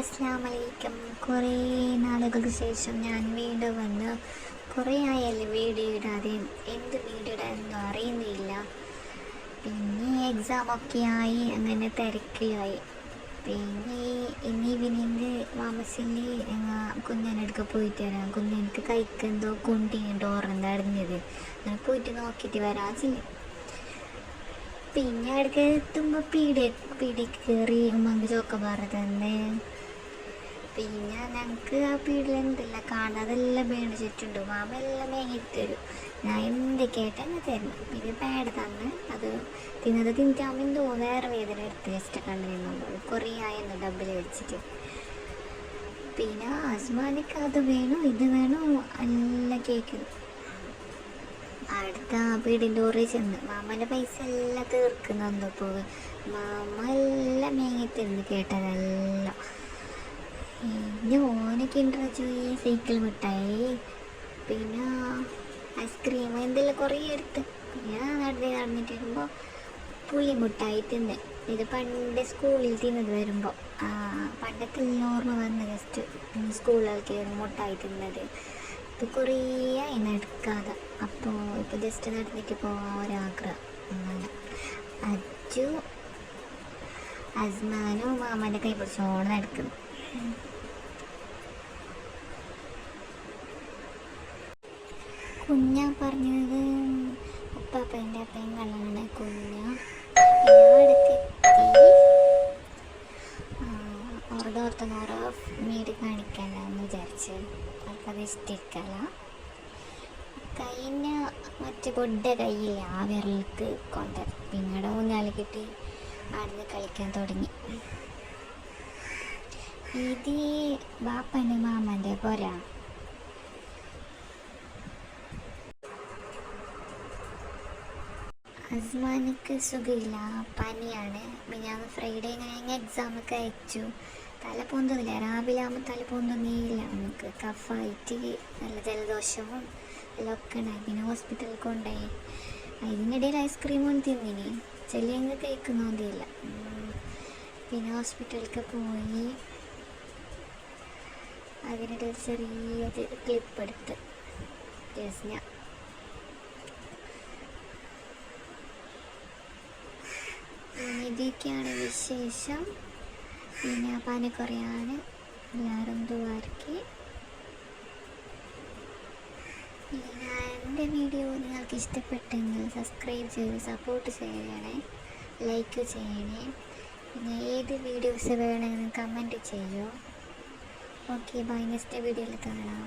അസ്സലാമലൈക്കും. കുറേ നാളുകൾക്ക് ശേഷം ഞാൻ വീണ്ടും വന്ന്. കുറേ ആയല്ലേ വീഡിയോ ഇടാതെ. എന്ത് വീഡിയോ ഇടാനൊന്നും അറിയുന്നില്ല. പിന്നെ എക്സാമൊക്കെ ആയി, അങ്ങനെ തിരക്കിലായി. പിന്നെ ഇന്ന് ഈവനിങ് താമസില് കുഞ്ഞനെടുക്ക പോയിട്ട് വരാം. കുഞ്ഞനക്ക് കൈക്കെന്തോ കുണ്ടിയുണ്ടോ ഓർമ്മ അടഞ്ഞത്. അങ്ങനെ പോയിട്ട് നോക്കിയിട്ട് വരാച്ചില്ല. പിന്നെ അവിടേക്ക് എത്തുമ്പോൾ പീടിക്ക് കയറി ഉമ്മക്ക് ചോക്കോബാർ തന്നെ. പിന്നെ ഞങ്ങൾക്ക് ആ പീടിൽ എന്തെല്ലാം കാണാതെല്ലാം മേടിച്ചിട്ടുണ്ട്. മാമ എല്ലാം മേങ്ങിട്ട് തരും. ഞാൻ എന്ത് കേട്ടെന്നെ തരണം. പിന്നെ പാഡ് തന്ന് അത് തിന്നിട്ടാകുമ്പോൾ എന്തോ വേറെ വേദന എടുത്ത് ജസ്റ്റ് കണ്ടു നിന്നുള്ളൂ. കുറേ ആയെന്ന് ഡബിൽ വെച്ചിട്ട്. പിന്നെ ആസ്മാനിക്ക് അത് വേണോ ഇത് വേണോ എല്ലാം കേൾക്കുന്നു. അടുത്ത പീടിൻ്റെ ഓറിൽ ചെന്ന് മാമൻ്റെ പൈസ എല്ലാം തീർക്കുന്നുണ്ടപ്പോൾ മാമ എല്ലാം മേങ്ങിത്തരുന്നു കേട്ടതെല്ലാം. പിന്നെ ഓനൊക്കെ ഇൻട്രസ്റ്റ് സൈക്കിൾ മിഠായി, പിന്നെ ഐസ്ക്രീം എന്തെല്ലാം കുറേ എടുത്ത്. പിന്നെ നടന്നിട്ട് വരുമ്പോൾ പുളി മിഠായി തിന്ന്. ഇത് പണ്ട് സ്കൂളിൽ തിന്നത് വരുമ്പോൾ പണ്ടത്തെ ഓർമ്മ വന്ന് ജസ്റ്റ് സ്കൂളിലൊക്കെ മിഠായി തിന്നത്. ഇപ്പോൾ കുറേ ആയി നടക്കാതെ. അപ്പോൾ ഇപ്പോൾ ജസ്റ്റ് നടന്നിട്ട് പോകാൻ ഒരാഗ്രഹം. അങ്ങനെ അജ്ജു അസ്മാനും മാമൻ്റെ കൈ പിടിച്ചോണം നടക്കുന്നു. കുഞ്ഞ പറഞ്ഞത് ഉപ്പാപ്പൻ്റെ പെങ്ങളാണ് കുഞ്ഞ. അടുത്തെത്തി ഓർത്തോർത്തനോറോ വീട് കാണിക്കാനെന്ന് വിചാരിച്ച് അവർക്കത് ഇഷ്ടിക്കല. കൈയിന് മറ്റേ പൊഡ കയ്യില്ല, ആ വിരലിക്ക് കൊണ്ട് പിന്നീട് ഊഞ്ഞാൽ കിട്ടി അവിടുന്ന് കളിക്കാൻ തുടങ്ങി. ഇത് ബാപ്പൻ്റെ മാമൻ്റെ പോരാ. അസ്മാനിക്ക് സുഖമില്ല, പനിയാണ്. ഞാൻ ഫ്രൈഡേ ഞാൻ എക്സാമൊക്കെ അയച്ചു. തല പൊന്തുന്നില്ല, രാവിലെ ആകുമ്പോൾ തല പൊന്തുന്നില്ല. നമുക്ക് കഫായിട്ട് നല്ല ജലദോഷവും എല്ലാം ഒക്കെ ഉണ്ടായി. പിന്നെ ഹോസ്പിറ്റലിൽ കൊണ്ടുപോയി. ഇതിനിടയിൽ ഐസ്ക്രീമും തിന്നിനി, ചെല്ലിയങ്ങ് കഴിക്കുന്നൊന്നുമില്ല. പിന്നെ ഹോസ്പിറ്റലിലേക്ക് പോയി. അതിനിടയിൽ ചെറിയൊരു ക്ലിപ്പ് എടുത്ത് ഞാൻ ഇതൊക്കെയാണ് വിശേഷം. പിന്നെ പനി കുറയാൻ എല്ലാവരും ദുആർക്കി. പിന്നെ എൻ്റെ വീഡിയോ നിങ്ങൾക്ക് ഇഷ്ടപ്പെട്ടെങ്കിൽ സബ്സ്ക്രൈബ് ചെയ്ത് സപ്പോർട്ട് ചെയ്യണേ, ലൈക്ക് ചെയ്യണേ. പിന്നെ ഏത് വീഡിയോസ് വേണമെന്ന് കമൻറ്റ് ചെയ്യൂ. Okay, by. നെക്സ്റ്റ് വീഡിയോയിൽ കാണാം.